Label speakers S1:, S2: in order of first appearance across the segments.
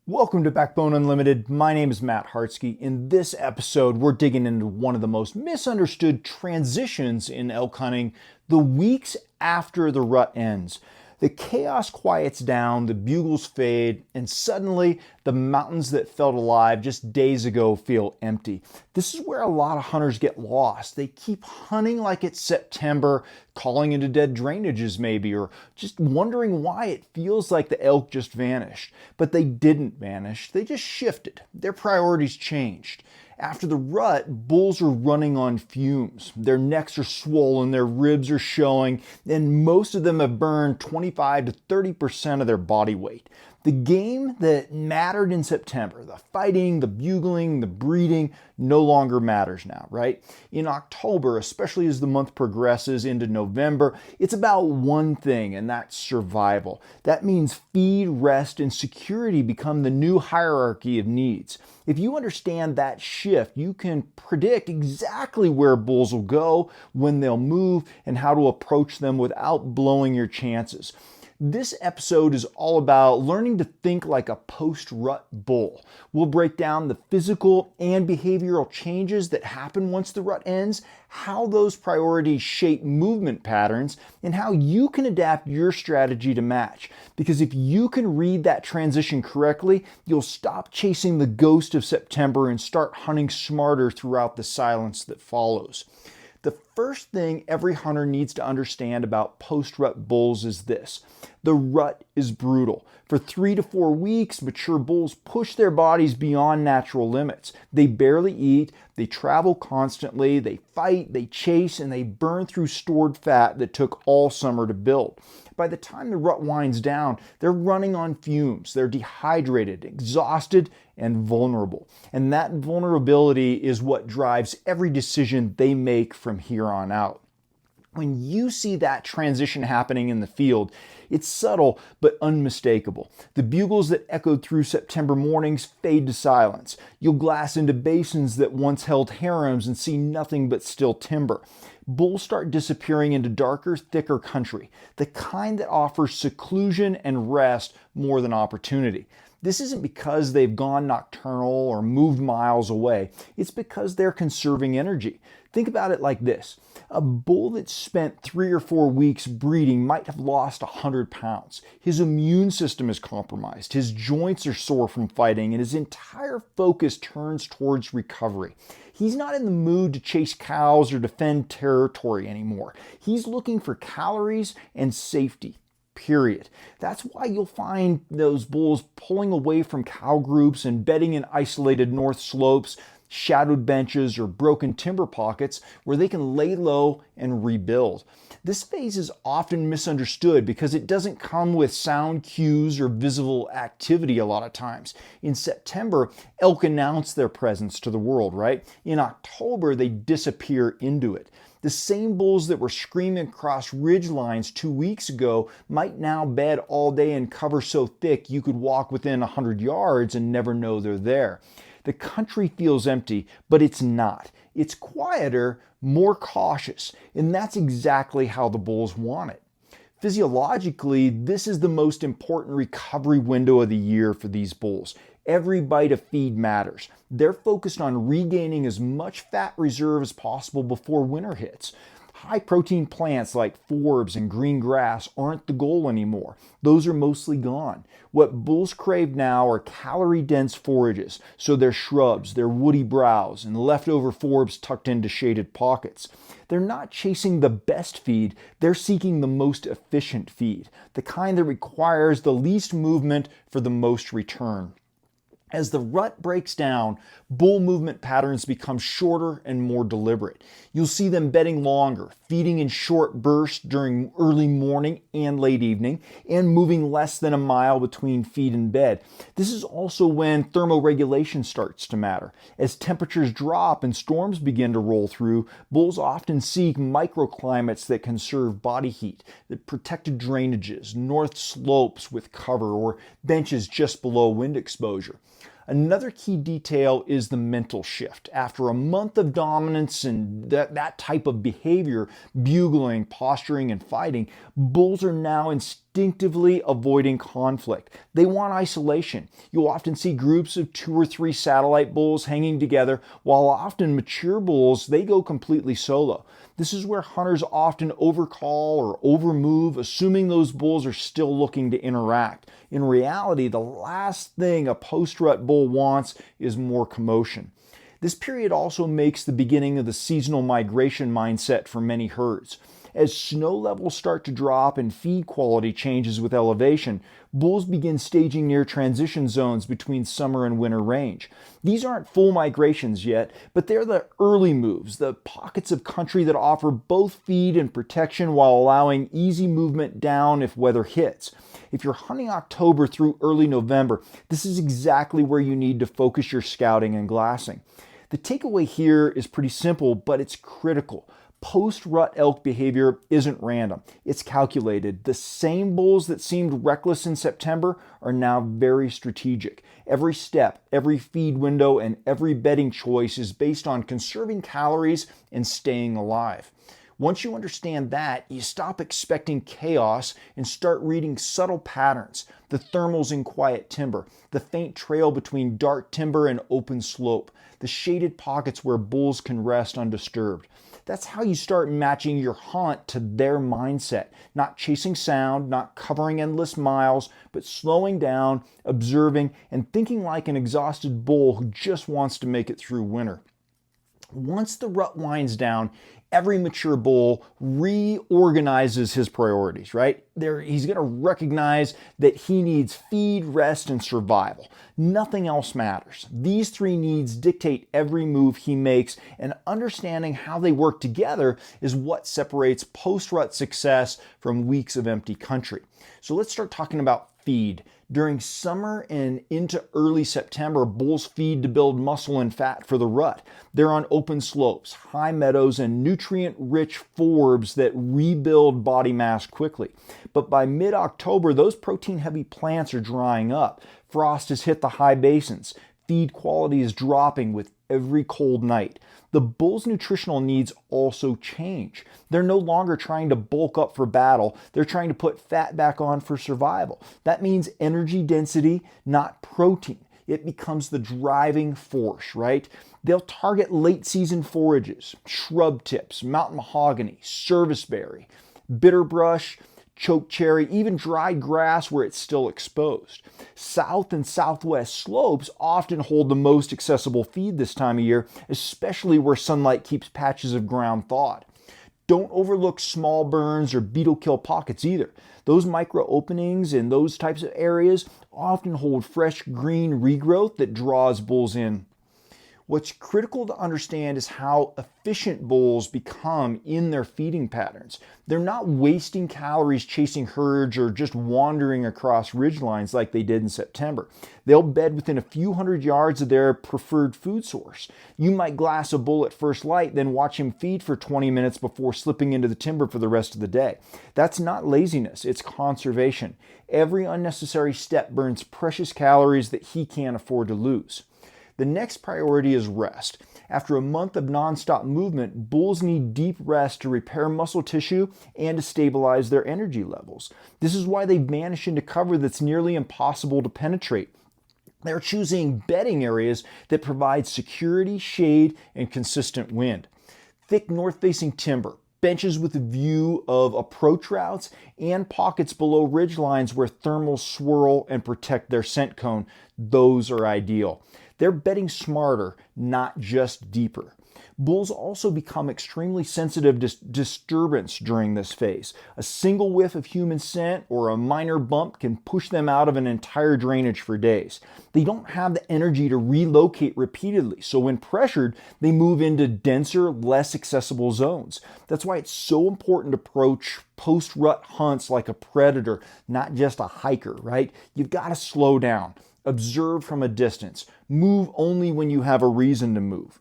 S1: Welcome to Backbone Unlimited. My name is Matt Hartsky. In this episode, we're digging into one of the most misunderstood transitions in elk hunting, the weeks after the rut ends. The chaos quiets down, the bugles fade, and suddenly the mountains that felt alive just days ago feel empty. This is where a lot of hunters get lost. They keep hunting like it's September, calling into dead drainages maybe, or just wondering why it feels like the elk just vanished. But they didn't vanish, they just shifted. Their priorities changed. After the rut, bulls are running on fumes. Their necks are swollen, their ribs are showing, and most of them have burned 25 to 30% of their body weight. The game that mattered in September, the fighting, the bugling, the breeding, no longer matters now, right? In October, especially as the month progresses into November, it's about one thing, and that's survival. That means feed, rest, and security become the new hierarchy of needs. If you understand that shift, you can predict exactly where bulls will go, when they'll move, and how to approach them without blowing your chances. This episode is all about learning to think like a post-rut bull. We'll break down the physical and behavioral changes that happen once the rut ends, how those priorities shape movement patterns, and how you can adapt your strategy to match. Because if you can read that transition correctly, you'll stop chasing the ghost of September and start hunting smarter throughout the silence that follows. The first thing every hunter needs to understand about post-rut bulls is this. The rut is brutal. For 3 to 4 weeks, mature bulls push their bodies beyond natural limits. They barely eat, they travel constantly, they fight, they chase, and they burn through stored fat that took all summer to build. By the time the rut winds down, they're running on fumes, they're dehydrated, exhausted, and vulnerable. And that vulnerability is what drives every decision they make from here on out. When you see that transition happening in the field, it's subtle but unmistakable. The bugles that echoed through September mornings fade to silence. You'll glass into basins that once held harems and see nothing but still timber. Bulls start disappearing into darker, thicker country, the kind that offers seclusion and rest more than opportunity. This isn't because they've gone nocturnal or moved miles away. It's because they're conserving energy. Think about it like this. A bull that spent 3 or 4 weeks breeding might have lost 100 pounds. His immune system is compromised, his joints are sore from fighting, and his entire focus turns towards recovery. He's not in the mood to chase cows or defend territory anymore. He's looking for calories and safety. Period. That's why you'll find those bulls pulling away from cow groups and bedding in isolated north slopes, shadowed benches, or broken timber pockets where they can lay low and rebuild. This phase is often misunderstood because it doesn't come with sound cues or visible activity a lot of times. In September, elk announce their presence to the world, right? In October, they disappear into it. The same bulls that were screaming across ridge lines 2 weeks ago might now bed all day in cover so thick you could walk within 100 yards and never know they're there. The country feels empty, but it's not. It's quieter, more cautious, and that's exactly how the bulls want it. Physiologically, this is the most important recovery window of the year for these bulls. Every bite of feed matters. They're focused on regaining as much fat reserve as possible before winter hits. High protein plants like forbs and green grass aren't the goal anymore. Those are mostly gone. What bulls crave now are calorie-dense forages, so they're shrubs, they're woody browse, and leftover forbs tucked into shaded pockets. They're not chasing the best feed, they're seeking the most efficient feed, the kind that requires the least movement for the most return. As the rut breaks down, bull movement patterns become shorter and more deliberate. You'll see them bedding longer, feeding in short bursts during early morning and late evening, and moving less than a mile between feed and bed. This is also when thermoregulation starts to matter. As temperatures drop and storms begin to roll through, bulls often seek microclimates that conserve body heat, that protected drainages, north slopes with cover, or benches just below wind exposure. Another key detail is the mental shift. After a month of dominance and that type of behavior, bugling, posturing, and fighting, bulls are now instinctively avoiding conflict. They want isolation. You'll often see groups of 2 or 3 satellite bulls hanging together, while often mature bulls, they go completely solo. This is where hunters often overcall or overmove, assuming those bulls are still looking to interact. In reality, the last thing a post-rut bull wants is more commotion. This period also makes the beginning of the seasonal migration mindset for many herds. As snow levels start to drop and feed quality changes with elevation, bulls begin staging near transition zones between summer and winter range. These aren't full migrations yet, but they're the early moves, the pockets of country that offer both feed and protection while allowing easy movement down if weather hits. If you're hunting October through early November, this is exactly where you need to focus your scouting and glassing. The takeaway here is pretty simple, but it's critical. Post-rut elk behavior isn't random. It's calculated. The same bulls that seemed reckless in September are now very strategic. Every step, every feed window, and every bedding choice is based on conserving calories and staying alive. Once you understand that, you stop expecting chaos and start reading subtle patterns. The thermals in quiet timber, the faint trail between dark timber and open slope, the shaded pockets where bulls can rest undisturbed. That's how you start matching your hunt to their mindset. Not chasing sound, not covering endless miles, but slowing down, observing, and thinking like an exhausted bull who just wants to make it through winter. Once the rut winds down, every mature bull reorganizes his priorities, right? He's going to recognize that he needs feed, rest, and survival. Nothing else matters. These 3 needs dictate every move he makes, and understanding how they work together is what separates post-rut success from weeks of empty country. So let's start talking about feed. During summer and into early September, bulls feed to build muscle and fat for the rut. They're on open slopes, high meadows, and nutrient-rich forbs that rebuild body mass quickly. But by mid-October, those protein-heavy plants are drying up. Frost has hit the high basins. Feed quality is dropping with every cold night. The bull's nutritional needs also change. They're no longer trying to bulk up for battle. They're trying to put fat back on for survival. That means energy density, not protein. It becomes the driving force, right? They'll target late season forages, shrub tips, mountain mahogany, serviceberry, bitterbrush, chokecherry, even dried grass where it's still exposed. South and southwest slopes often hold the most accessible feed this time of year, especially where sunlight keeps patches of ground thawed. Don't overlook small burns or beetle kill pockets either. Those micro openings in those types of areas often hold fresh green regrowth that draws bulls in. What's critical to understand is how efficient bulls become in their feeding patterns. They're not wasting calories chasing herds or just wandering across ridgelines like they did in September. They'll bed within a few hundred yards of their preferred food source. You might glass a bull at first light, then watch him feed for 20 minutes before slipping into the timber for the rest of the day. That's not laziness, it's conservation. Every unnecessary step burns precious calories that he can't afford to lose. The next priority is rest. After a month of nonstop movement, bulls need deep rest to repair muscle tissue and to stabilize their energy levels. This is why they vanish into cover that's nearly impossible to penetrate. They're choosing bedding areas that provide security, shade, and consistent wind. Thick north-facing timber, benches with a view of approach routes, and pockets below ridge lines where thermals swirl and protect their scent cone. Those are ideal. They're bedding smarter, not just deeper. Bulls also become extremely sensitive to disturbance during this phase. A single whiff of human scent or a minor bump can push them out of an entire drainage for days. They don't have the energy to relocate repeatedly, so when pressured, they move into denser, less accessible zones. That's why it's so important to approach post-rut hunts like a predator, not just a hiker, right? You've got to slow down. Observe from a distance. Move only when you have a reason to move.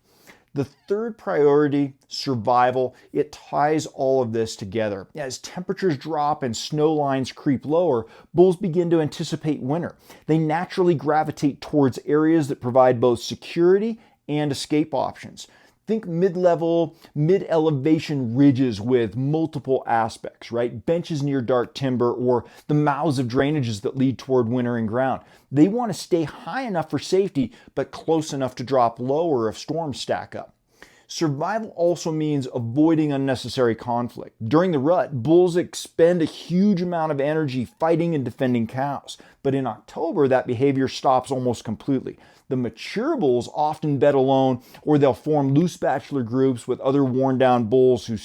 S1: The third priority, survival, it ties all of this together. As temperatures drop and snow lines creep lower, bulls begin to anticipate winter. They naturally gravitate towards areas that provide both security and escape options. Think mid-level, mid-elevation ridges with multiple aspects, right? Benches near dark timber or the mouths of drainages that lead toward wintering ground. They want to stay high enough for safety, but close enough to drop lower if storms stack up. Survival also means avoiding unnecessary conflict. During the rut, bulls expend a huge amount of energy fighting and defending cows. But in October, that behavior stops almost completely. The mature bulls often bed alone, or they'll form loose bachelor groups with other worn down bulls who,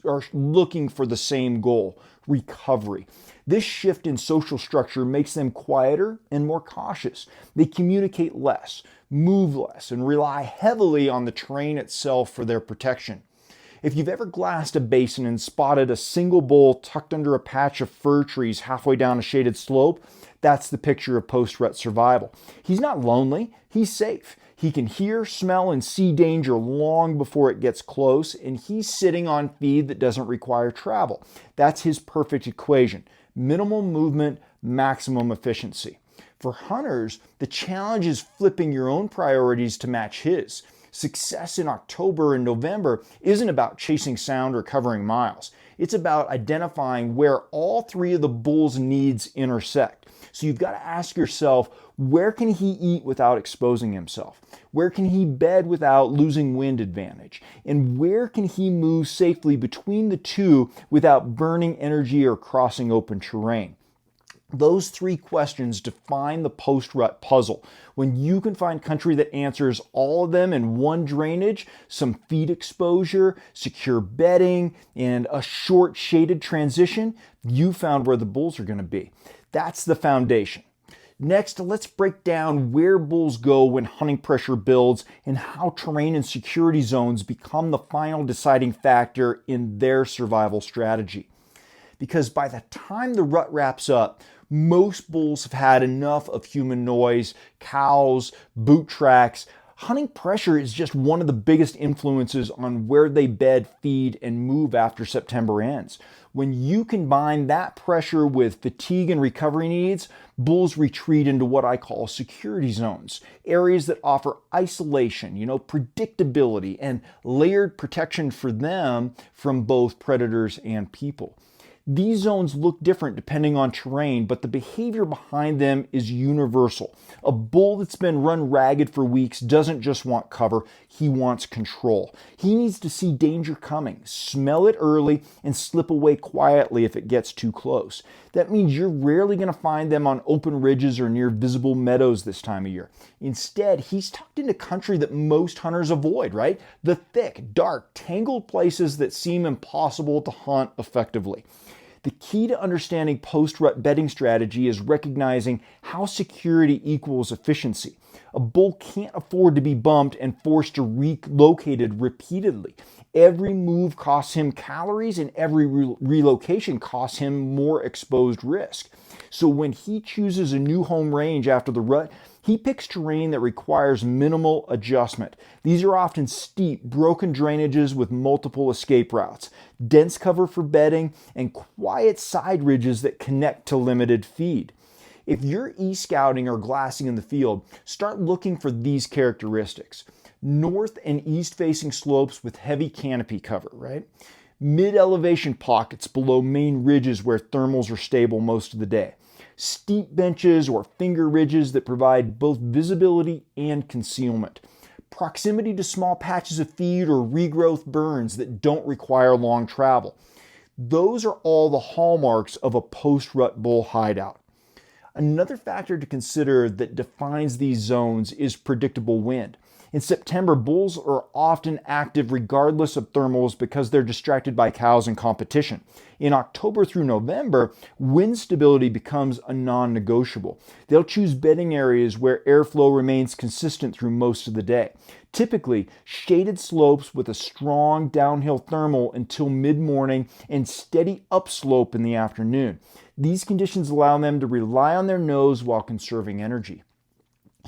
S1: are looking for the same goal, recovery. This shift in social structure makes them quieter and more cautious. They communicate less, move less, and rely heavily on the terrain itself for their protection. If you've ever glassed a basin and spotted a single bull tucked under a patch of fir trees halfway down a shaded slope, that's the picture of post-rut survival. He's not lonely, he's safe. He can hear, smell, and see danger long before it gets close, and he's sitting on feed that doesn't require travel. That's his perfect equation. Minimal movement, maximum efficiency. For hunters, the challenge is flipping your own priorities to match his. Success in October and November isn't about chasing sound or covering miles. It's about identifying where all three of the bull's needs intersect. So you've got to ask yourself, where can he eat without exposing himself? Where can he bed without losing wind advantage? And where can he move safely between the two without burning energy or crossing open terrain? Those three questions define the post-rut puzzle. When you can find country that answers all of them in one drainage, some feed exposure, secure bedding, and a short shaded transition, you found where the bulls are going to be. That's the foundation. Next, let's break down where bulls go when hunting pressure builds and how terrain and security zones become the final deciding factor in their survival strategy. Because by the time the rut wraps up, most bulls have had enough of human noise, cows, boot tracks. Hunting pressure is just one of the biggest influences on where they bed, feed, and move after September ends. When you combine that pressure with fatigue and recovery needs, bulls retreat into what I call security zones, areas that offer isolation, predictability, and layered protection for them from both predators and people. These zones look different depending on terrain, but the behavior behind them is universal. A bull that's been run ragged for weeks doesn't just want cover, he wants control. He needs to see danger coming, smell it early, and slip away quietly if it gets too close. That means you're rarely going to find them on open ridges or near visible meadows this time of year. Instead, he's tucked into country that most hunters avoid, right? The thick, dark, tangled places that seem impossible to hunt effectively. The key to understanding post-rut bedding strategy is recognizing how security equals efficiency. A bull can't afford to be bumped and forced to relocated repeatedly. Every move costs him calories and every relocation costs him more exposed risk. So when he chooses a new home range after the rut, he picks terrain that requires minimal adjustment. These are often steep, broken drainages with multiple escape routes, dense cover for bedding, and quiet side ridges that connect to limited feed. If you're e-scouting or glassing in the field, start looking for these characteristics. North and east-facing slopes with heavy canopy cover, right? Mid-elevation pockets below main ridges where thermals are stable most of the day. Steep benches or finger ridges that provide both visibility and concealment. Proximity to small patches of feed or regrowth burns that don't require long travel. Those are all the hallmarks of a post-rut bull hideout. Another factor to consider that defines these zones is predictable wind. In September, bulls are often active regardless of thermals because they're distracted by cows and competition. In October through November, wind stability becomes a non-negotiable. They'll choose bedding areas where airflow remains consistent through most of the day. Typically, shaded slopes with a strong downhill thermal until mid-morning and steady upslope in the afternoon. These conditions allow them to rely on their nose while conserving energy.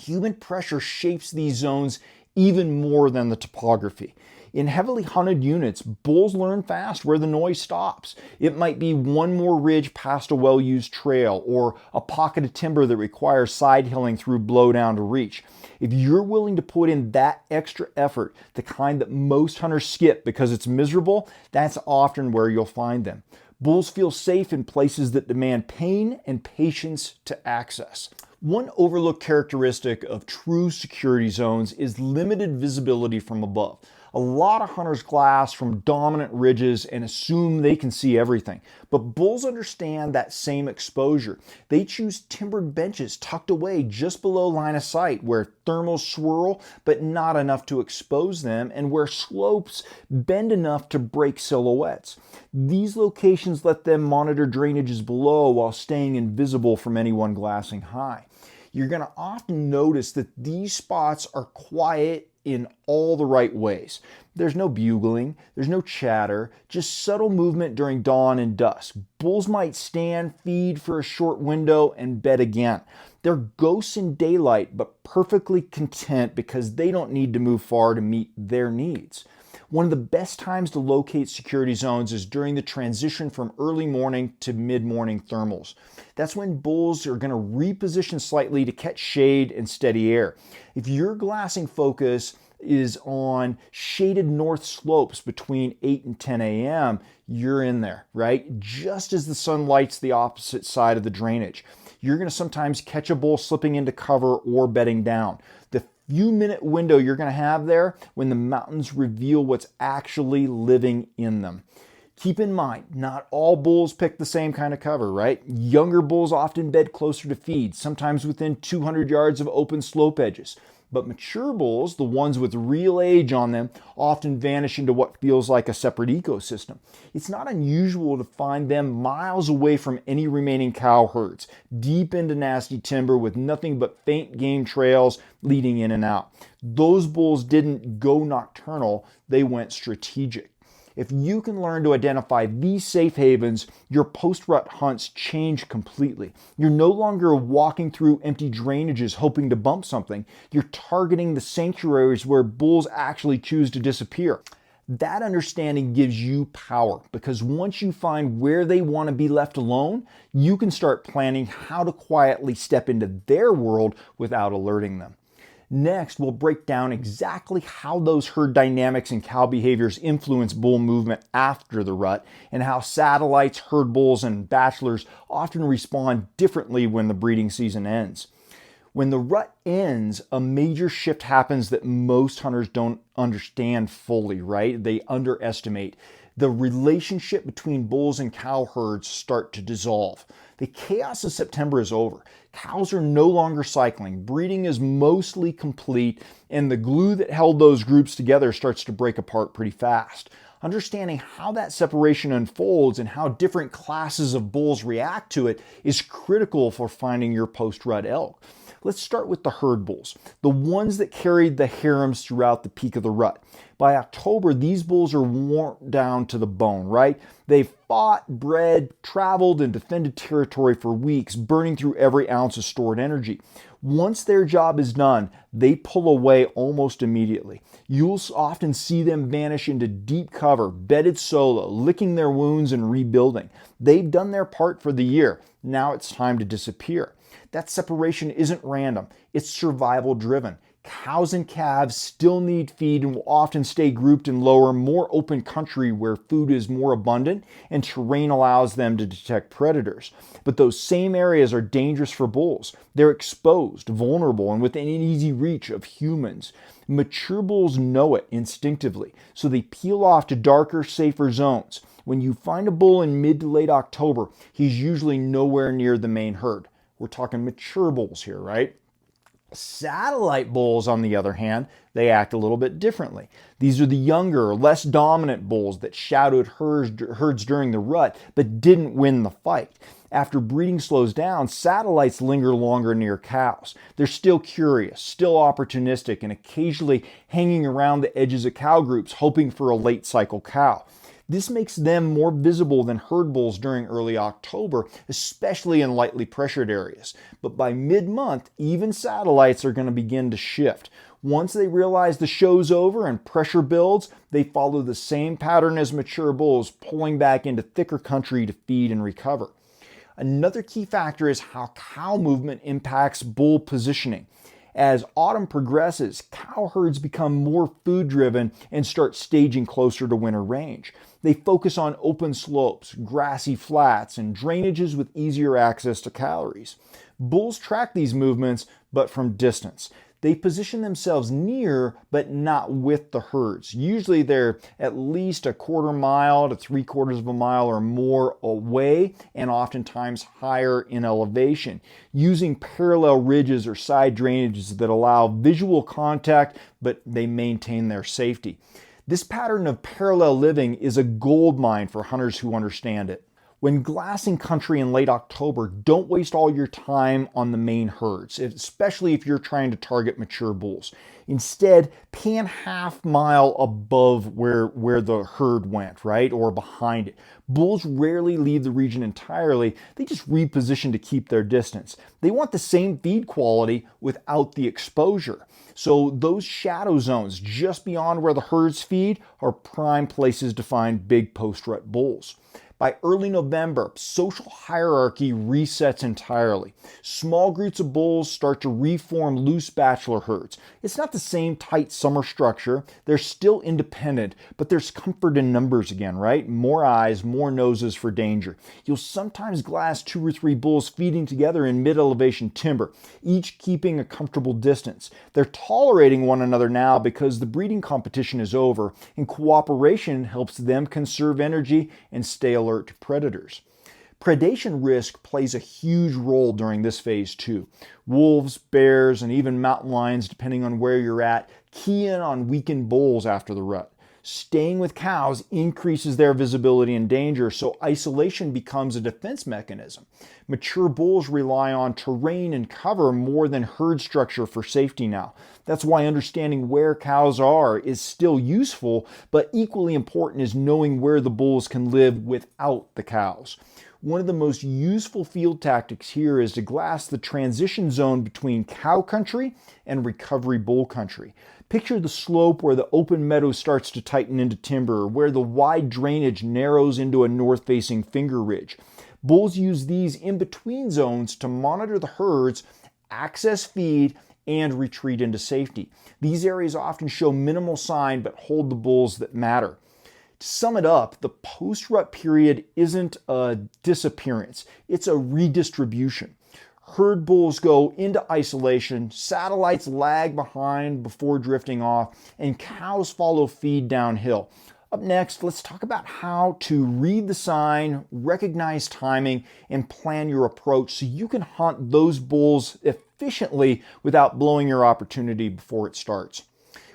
S1: Human pressure shapes these zones even more than the topography. In heavily hunted units, bulls learn fast where the noise stops. It might be one more ridge past a well-used trail or a pocket of timber that requires side hilling through blowdown to reach. If you're willing to put in that extra effort, the kind that most hunters skip because it's miserable, that's often where you'll find them. Bulls feel safe in places that demand pain and patience to access. One overlooked characteristic of true security zones is limited visibility from above. A lot of hunters glass from dominant ridges and assume they can see everything. But bulls understand that same exposure. They choose timbered benches tucked away just below line of sight where thermals swirl but not enough to expose them and where slopes bend enough to break silhouettes. These locations let them monitor drainages below while staying invisible from anyone glassing high. You're going to often notice that these spots are quiet in all the right ways. There's no bugling, there's no chatter, just subtle movement during dawn and dusk. Bulls might stand, feed for a short window, and bed again. They're ghosts in daylight, but perfectly content because they don't need to move far to meet their needs. One of the best times to locate security zones is during the transition from early morning to mid-morning thermals. That's when bulls are going to reposition slightly to catch shade and steady air. If your glassing focus is on shaded north slopes between 8 and 10 a.m., you're in there, right? Just as the sun lights the opposite side of the drainage. You're going to sometimes catch a bull slipping into cover or bedding down. The few-minute window you're going to have there when the mountains reveal what's actually living in them. Keep in mind, not all bulls pick the same kind of cover, right? Younger bulls often bed closer to feed, sometimes within 200 yards of open slope edges. But mature bulls, the ones with real age on them, often vanish into what feels like a separate ecosystem. It's not unusual to find them miles away from any remaining cow herds, deep into nasty timber with nothing but faint game trails leading in and out. Those bulls didn't go nocturnal, they went strategic. If you can learn to identify these safe havens, your post-rut hunts change completely. You're no longer walking through empty drainages hoping to bump something. You're targeting the sanctuaries where bulls actually choose to disappear. That understanding gives you power because once you find where they want to be left alone, you can start planning how to quietly step into their world without alerting them. Next, we'll break down exactly how those herd dynamics and cow behaviors influence bull movement after the rut, and how satellites, herd bulls, and bachelors often respond differently when the breeding season ends. When the rut ends, a major shift happens that most hunters don't understand fully, right? They underestimate. The relationship between bulls and cow herds start to dissolve. The chaos of September is over. Cows are no longer cycling. Breeding is mostly complete, and the glue that held those groups together starts to break apart pretty fast. Understanding how that separation unfolds and how different classes of bulls react to it is critical for finding your post-rut elk. Let's start with the herd bulls, the ones that carried the harems throughout the peak of the rut. By October, these bulls are worn down to the bone, right? They've fought, bred, traveled, and defended territory for weeks, burning through every ounce of stored energy. Once their job is done, they pull away almost immediately. You'll often see them vanish into deep cover, bedded solo, licking their wounds and rebuilding. They've done their part for the year. Now it's time to disappear. That separation isn't random. It's survival driven. Cows and calves still need feed and will often stay grouped in lower, more open country where food is more abundant and terrain allows them to detect predators. But those same areas are dangerous for bulls. They're exposed, vulnerable, and within easy reach of humans. Mature bulls know it instinctively, so they peel off to darker, safer zones. When you find a bull in mid to late October, he's usually nowhere near the main herd. We're talking mature bulls here, right? Satellite bulls, on the other hand, they act a little bit differently. These are the younger, less dominant bulls that shadowed herds during the rut, but didn't win the fight. After breeding slows down, satellites linger longer near cows. They're still curious, still opportunistic, and occasionally hanging around the edges of cow groups, hoping for a late cycle cow. This makes them more visible than herd bulls during early October, especially in lightly pressured areas. But by mid-month, even satellites are going to begin to shift. Once they realize the show's over and pressure builds, they follow the same pattern as mature bulls, pulling back into thicker country to feed and recover. Another key factor is how cow movement impacts bull positioning. As autumn progresses, cow herds become more food-driven and start staging closer to winter range. They focus on open slopes, grassy flats, and drainages with easier access to calories. Bulls track these movements, but from distance. They position themselves near, but not with the herds. Usually they're at least a quarter mile to 3/4 of a mile or more away, and oftentimes higher in elevation, using parallel ridges or side drainages that allow visual contact, but they maintain their safety. This pattern of parallel living is a gold mine for hunters who understand it. When glassing country in late October, don't waste all your time on the main herds, especially if you're trying to target mature bulls. Instead, pan half mile above where the herd went, right? Or behind it. Bulls rarely leave the region entirely. They just reposition to keep their distance. They want the same feed quality without the exposure. So those shadow zones just beyond where the herds feed are prime places to find big post-rut bulls. By early November, social hierarchy resets entirely. Small groups of bulls start to reform loose bachelor herds. It's not the same tight summer structure. They're still independent, but there's comfort in numbers again, right? More eyes, more noses for danger. You'll sometimes glass 2 or 3 bulls feeding together in mid-elevation timber, each keeping a comfortable distance. They're tolerating one another now because the breeding competition is over, and cooperation helps them conserve energy and stay alert to predators. Predation risk plays a huge role during this phase too. Wolves, bears, and even mountain lions, depending on where you're at, key in on weakened bulls after the rut. Staying with cows increases their visibility and danger, so isolation becomes a defense mechanism. Mature bulls rely on terrain and cover more than herd structure for safety now. That's why understanding where cows are is still useful, but equally important is knowing where the bulls can live without the cows. One of the most useful field tactics here is to glass the transition zone between cow country and recovery bull country. Picture the slope where the open meadow starts to tighten into timber, or where the wide drainage narrows into a north-facing finger ridge. Bulls use these in-between zones to monitor the herds, access feed, and retreat into safety. These areas often show minimal sign but hold the bulls that matter. To sum it up, the post-rut period isn't a disappearance, it's a redistribution. Herd bulls go into isolation, satellites lag behind before drifting off, and cows follow feed downhill. Up next, let's talk about how to read the sign, recognize timing, and plan your approach so you can hunt those bulls efficiently without blowing your opportunity before it starts.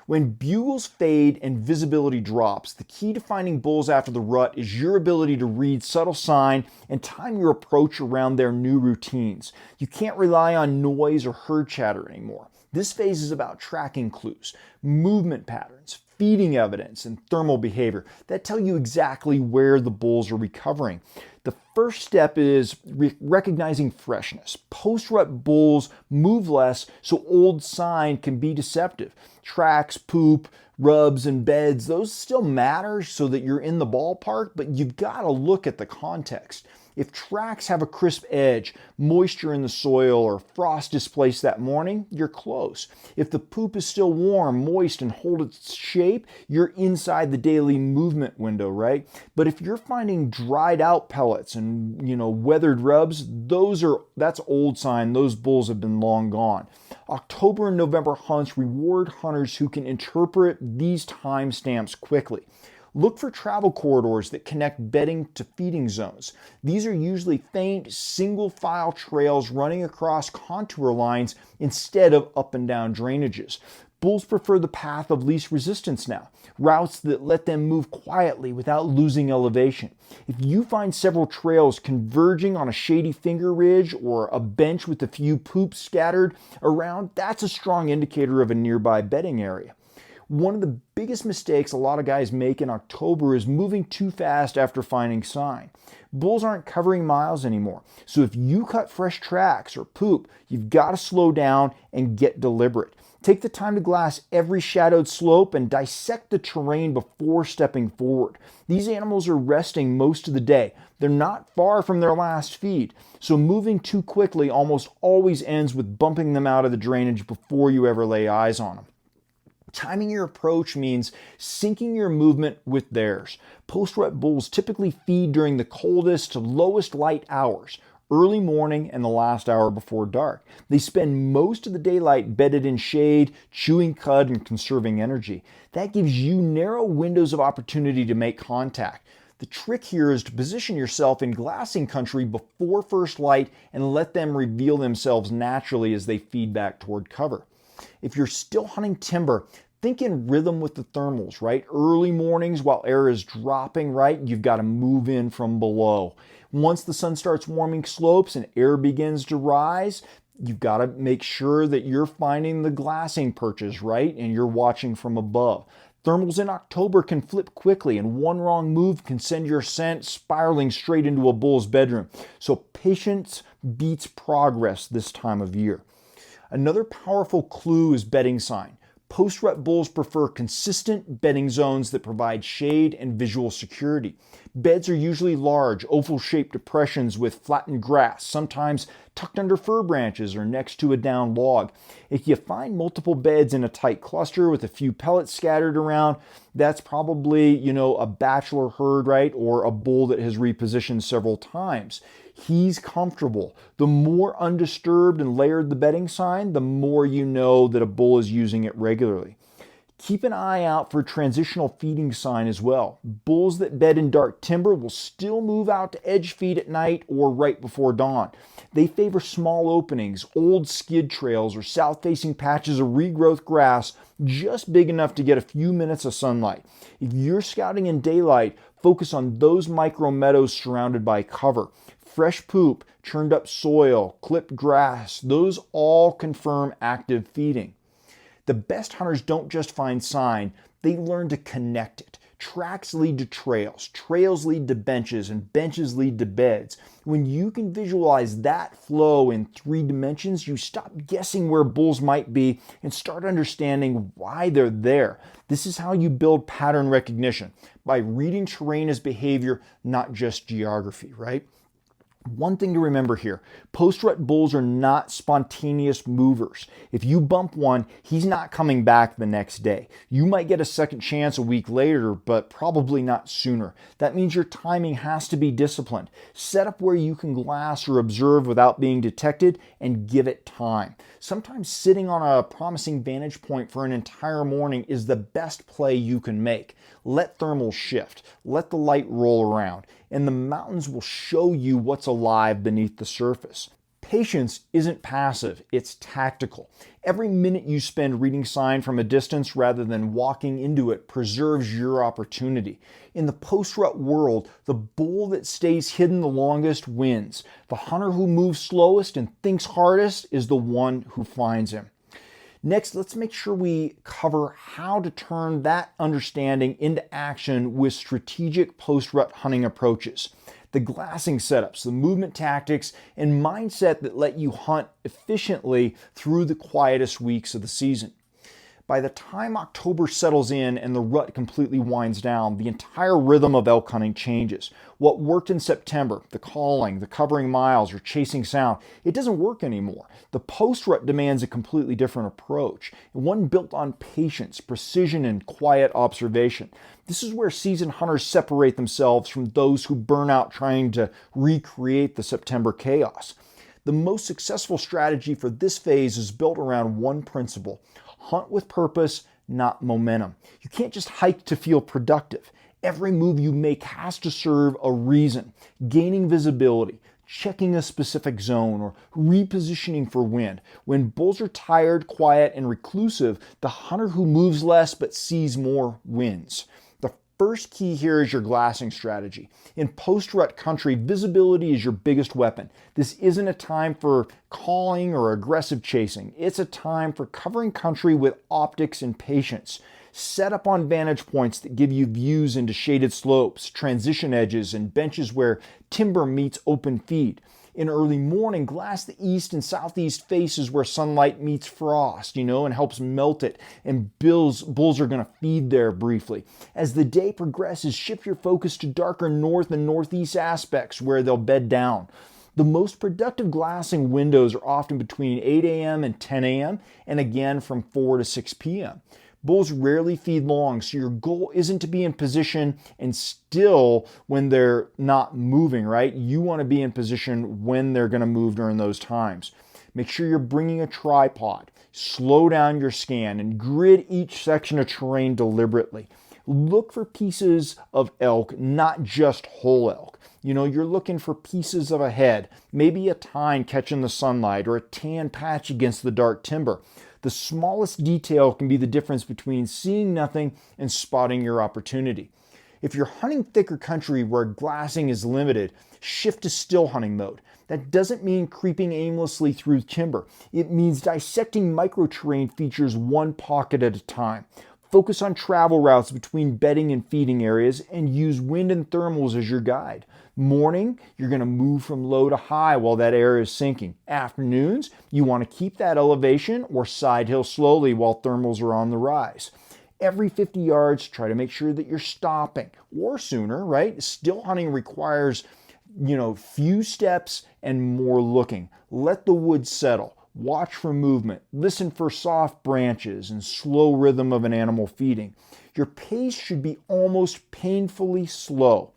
S1: When bugles fade and visibility drops, the key to finding bulls after the rut is your ability to read subtle sign and time your approach around their new routines. You can't rely on noise or herd chatter anymore. This phase is about tracking clues, movement patterns, feeding evidence, and thermal behavior that tell you exactly where the bulls are recovering. The first step is recognizing freshness. Post-rut bulls move less, so old sign can be deceptive. Tracks, poop, rubs, and beds, those still matter so that you're in the ballpark, but you've got to look at the context. If tracks have a crisp edge, moisture in the soil, or frost displaced that morning, you're close. If the poop is still warm, moist, and hold its shape, you're inside the daily movement window, right? But if you're finding dried out pellets and, weathered rubs, that's old sign. Those bulls have been long gone. October and November hunts reward hunters who can interpret these timestamps quickly. Look for travel corridors that connect bedding to feeding zones. These are usually faint, single-file trails running across contour lines instead of up and down drainages. Bulls prefer the path of least resistance now, routes that let them move quietly without losing elevation. If you find several trails converging on a shady finger ridge or a bench with a few poops scattered around, that's a strong indicator of a nearby bedding area. One of the biggest mistakes a lot of guys make in October is moving too fast after finding sign. Bulls aren't covering miles anymore, so if you cut fresh tracks or poop, you've got to slow down and get deliberate. Take the time to glass every shadowed slope and dissect the terrain before stepping forward. These animals are resting most of the day. They're not far from their last feed, so moving too quickly almost always ends with bumping them out of the drainage before you ever lay eyes on them. Timing your approach means syncing your movement with theirs. Post-rut bulls typically feed during the coldest to lowest light hours, early morning and the last hour before dark. They spend most of the daylight bedded in shade, chewing cud and conserving energy. That gives you narrow windows of opportunity to make contact. The trick here is to position yourself in glassing country before first light and let them reveal themselves naturally as they feed back toward cover. If you're still hunting timber, think in rhythm with the thermals, right? Early mornings while air is dropping, right? You've got to move in from below. Once the sun starts warming slopes and air begins to rise, you've got to make sure that you're finding the glassing perches, right? And you're watching from above. Thermals in October can flip quickly, and one wrong move can send your scent spiraling straight into a bull's bedroom. So patience beats progress this time of year. Another powerful clue is bedding sign. Post-rut bulls prefer consistent bedding zones that provide shade and visual security. Beds are usually large, oval-shaped depressions with flattened grass, sometimes tucked under fir branches or next to a downed log. If you find multiple beds in a tight cluster with a few pellets scattered around, that's probably, a bachelor herd, right? Or a bull that has repositioned several times. He's comfortable. The more undisturbed and layered the bedding sign, the more you know that a bull is using it regularly. Keep an eye out for transitional feeding sign as well. Bulls that bed in dark timber will still move out to edge feed at night or right before dawn. They favor small openings, old skid trails, or south-facing patches of regrowth grass just big enough to get a few minutes of sunlight. If you're scouting in daylight, focus on those micro meadows surrounded by cover. Fresh poop, churned up soil, clipped grass, those all confirm active feeding. The best hunters don't just find sign, they learn to connect it. Tracks lead to trails, trails lead to benches, and benches lead to beds. When you can visualize that flow in 3 dimensions, you stop guessing where bulls might be and start understanding why they're there. This is how you build pattern recognition, by reading terrain as behavior, not just geography, right? One thing to remember here, post-rut bulls are not spontaneous movers. If you bump one, he's not coming back the next day. You might get a second chance a week later, but probably not sooner. That means your timing has to be disciplined. Set up where you can glass or observe without being detected and give it time. Sometimes sitting on a promising vantage point for an entire morning is the best play you can make. Let thermals shift, let the light roll around, and the mountains will show you what's alive beneath the surface. Patience isn't passive, it's tactical. Every minute you spend reading sign from a distance rather than walking into it preserves your opportunity. In the post-rut world, the bull that stays hidden the longest wins. The hunter who moves slowest and thinks hardest is the one who finds him. Next, let's make sure we cover how to turn that understanding into action with strategic post-rut hunting approaches. The glassing setups, the movement tactics, and mindset that let you hunt efficiently through the quietest weeks of the season. By the time October settles in and the rut completely winds down, the entire rhythm of elk hunting changes. What worked in September, the calling, the covering miles, or chasing sound, it doesn't work anymore. The post-rut demands a completely different approach, one built on patience, precision, and quiet observation. This is where seasoned hunters separate themselves from those who burn out trying to recreate the September chaos. The most successful strategy for this phase is built around one principle: hunt with purpose, not momentum. You can't just hike to feel productive. Every move you make has to serve a reason. Gaining visibility, checking a specific zone, or repositioning for wind. When bulls are tired, quiet, and reclusive, the hunter who moves less but sees more wins. The First key here is your glassing strategy. In post-rut country, visibility is your biggest weapon. This isn't a time for calling or aggressive chasing. It's a time for covering country with optics and patience. Set up on vantage points that give you views into shaded slopes, transition edges, and benches where timber meets open feed. In early morning, glass the east and southeast faces where sunlight meets frost, and helps melt it, and bulls are going to feed there briefly. As the day progresses, shift your focus to darker north and northeast aspects where they'll bed down. The most productive glassing windows are often between 8 a.m. and 10 a.m., and again from 4 to 6 p.m. Bulls rarely feed long, so your goal isn't to be in position and still when they're not moving, right? You want to be in position when they're going to move during those times. Make sure you're bringing a tripod. Slow down your scan and grid each section of terrain deliberately. Look for pieces of elk, not just whole elk. You're looking for pieces of a head, maybe a tine catching the sunlight or a tan patch against the dark timber. The smallest detail can be the difference between seeing nothing and spotting your opportunity. If you're hunting thicker country where glassing is limited, shift to still hunting mode. That doesn't mean creeping aimlessly through timber. It means dissecting micro-terrain features one pocket at a time. Focus on travel routes between bedding and feeding areas and use wind and thermals as your guide. Morning, you're going to move from low to high while that air is sinking. Afternoons, you want to keep that elevation or side hill slowly while thermals are on the rise. Every 50 yards, try to make sure that you're stopping or sooner, right? Still hunting requires, few steps and more looking. Let the woods settle. Watch for movement. Listen for soft branches and slow rhythm of an animal feeding. Your pace should be almost painfully slow.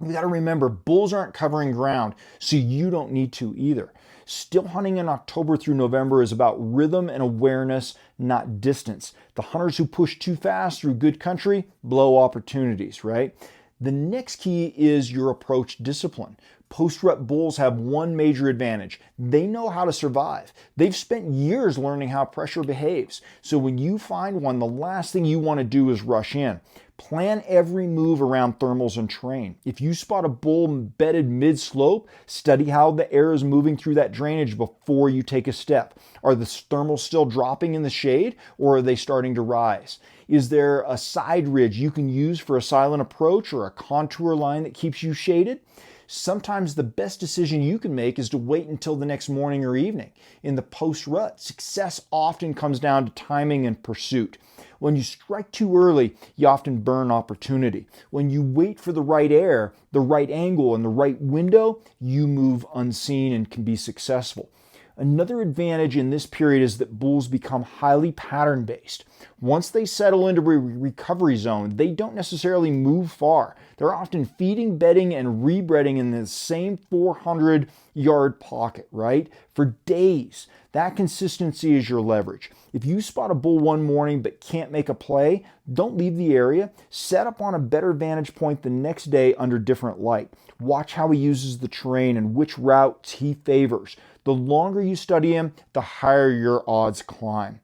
S1: You got to remember, bulls aren't covering ground, so you don't need to either. Still hunting in October through November is about rhythm and awareness, not distance. The hunters who push too fast through good country blow opportunities, right? The next key is your approach discipline. Post-rut bulls have one major advantage. They know how to survive. They've spent years learning how pressure behaves. So when you find one, the last thing you want to do is rush in. Plan every move around thermals and terrain. If you spot a bull bedded mid-slope, study how the air is moving through that drainage before you take a step. Are the thermals still dropping in the shade, or are they starting to rise? Is there a side ridge you can use for a silent approach or a contour line that keeps you shaded? Sometimes the best decision you can make is to wait until the next morning or evening. In the post-rut, success often comes down to timing and pursuit. When you strike too early, you often burn opportunity. When you wait for the right air, the right angle, and the right window, you move unseen and can be successful. Another advantage in this period is that bulls become highly pattern-based. Once they settle into a recovery zone, they don't necessarily move far. They're often feeding, bedding, and rebreeding in the same 400-yard pocket, right? For days. That consistency is your leverage. If you spot a bull one morning but can't make a play, don't leave the area. Set up on a better vantage point the next day under different light. Watch how he uses the terrain and which routes he favors. The longer you study him, the higher your odds climb.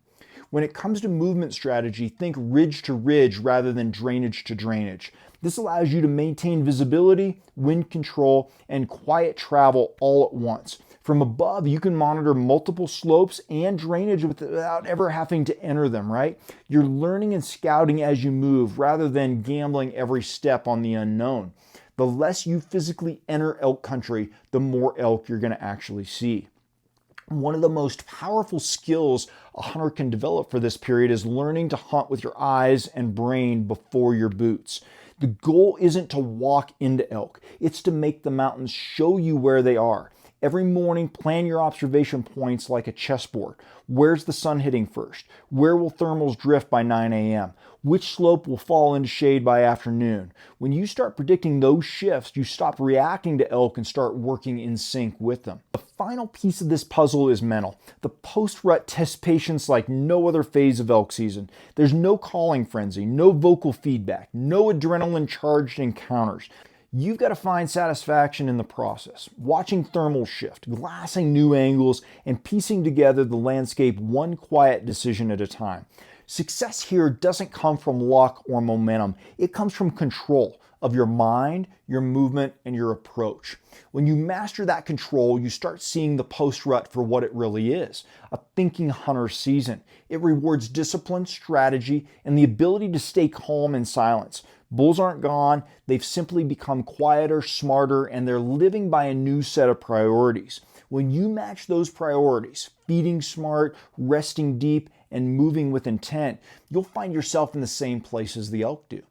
S1: When it comes to movement strategy, think ridge to ridge rather than drainage to drainage. This allows you to maintain visibility, wind control, and quiet travel all at once. From above, you can monitor multiple slopes and drainage without ever having to enter them, right? You're learning and scouting as you move rather than gambling every step on the unknown. The less you physically enter elk country, the more elk you're going to actually see. One of the most powerful skills a hunter can develop for this period is learning to hunt with your eyes and brain before your boots. The goal isn't to walk into elk. It's to make the mountains show you where they are. Every morning, plan your observation points like a chessboard. Where's the sun hitting first? Where will thermals drift by 9 a.m.? Which slope will fall into shade by afternoon? When you start predicting those shifts, you stop reacting to elk and start working in sync with them. The final piece of this puzzle is mental. The post-rut tests patience like no other phase of elk season. There's no calling frenzy, no vocal feedback, no adrenaline-charged encounters. You've got to find satisfaction in the process, watching thermals shift, glassing new angles, and piecing together the landscape one quiet decision at a time. Success here doesn't come from luck or momentum. It comes from control of your mind, your movement, and your approach. When you master that control, you start seeing the post-rut for what it really is, a thinking hunter season. It rewards discipline, strategy, and the ability to stay calm in silence. Bulls aren't gone, they've simply become quieter, smarter, and they're living by a new set of priorities. When you match those priorities, feeding smart, resting deep, and moving with intent, you'll find yourself in the same place as the elk do.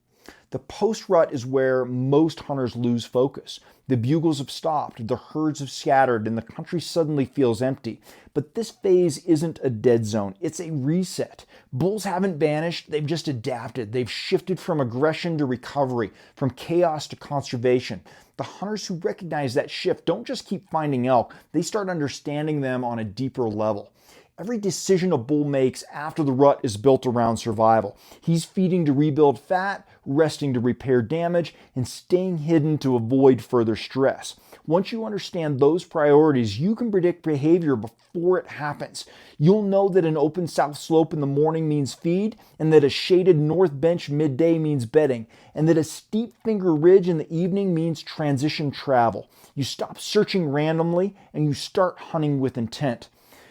S1: The post-rut is where most hunters lose focus. The bugles have stopped, the herds have scattered, and the country suddenly feels empty. But this phase isn't a dead zone, it's a reset. Bulls haven't vanished, they've just adapted. They've shifted from aggression to recovery, from chaos to conservation. The hunters who recognize that shift don't just keep finding elk, they start understanding them on a deeper level. Every decision a bull makes after the rut is built around survival. He's feeding to rebuild fat, resting to repair damage, and staying hidden to avoid further stress. Once you understand those priorities, you can predict behavior before it happens. You'll know that an open south slope in the morning means feed, and that a shaded north bench midday means bedding, and that a steep finger ridge in the evening means transition travel. You stop searching randomly, and you start hunting with intent.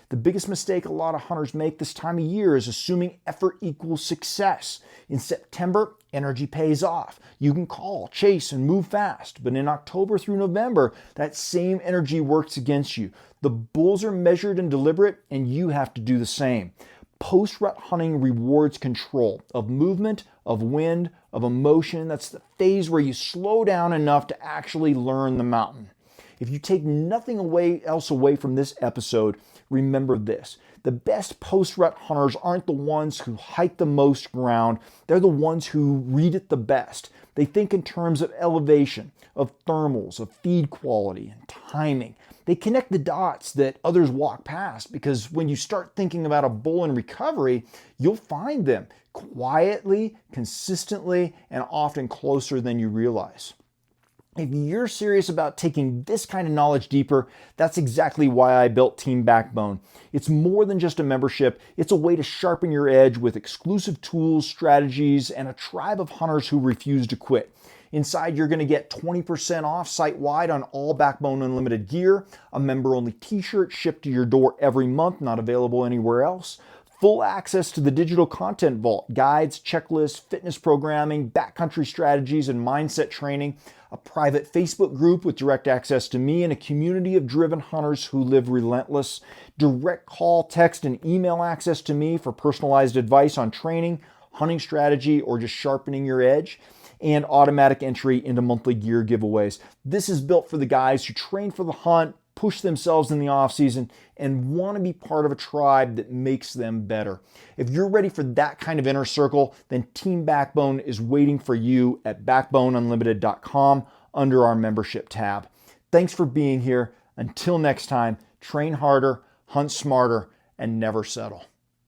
S1: The biggest mistake a lot of hunters make this time of year is assuming effort equals success. In September, energy pays off. You can call, chase, and move fast. But in October through November, that same energy works against you. The bulls are measured and deliberate, and you have to do the same. Post-rut hunting rewards control of movement, of wind, of emotion. That's the phase where you slow down enough to actually learn the mountain. If you take nothing else away from this episode, remember this. The best post-rut hunters aren't the ones who hike the most ground. They're the ones who read it the best. They think in terms of elevation, of thermals, of feed quality, and timing. They connect the dots that others walk past, because when you start thinking about a bull in recovery, you'll find them quietly, consistently, and often closer than you realize. If you're serious about taking this kind of knowledge deeper, that's exactly why I built Team Backbone. It's more than just a membership. It's a way to sharpen your edge with exclusive tools, strategies, and a tribe of hunters who refuse to quit. Inside, you're going to get 20% off site-wide on all Backbone Unlimited gear, a member-only t-shirt shipped to your door every month, not available anywhere else, full access to the digital content vault, guides, checklists, fitness programming, backcountry strategies, and mindset training, a private Facebook group with direct access to me, and a community of driven hunters who live relentless, direct call, text, and email access to me for personalized advice on training, hunting strategy, or just sharpening your edge, and automatic entry into monthly gear giveaways. This is built for the guys who train for the hunt, push themselves in the off season, and want to be part of a tribe that makes them better. If you're ready for that kind of inner circle, then Team Backbone is waiting for you at backboneunlimited.com under our membership tab. Thanks for being here. Until next time, train harder, hunt smarter, and never settle.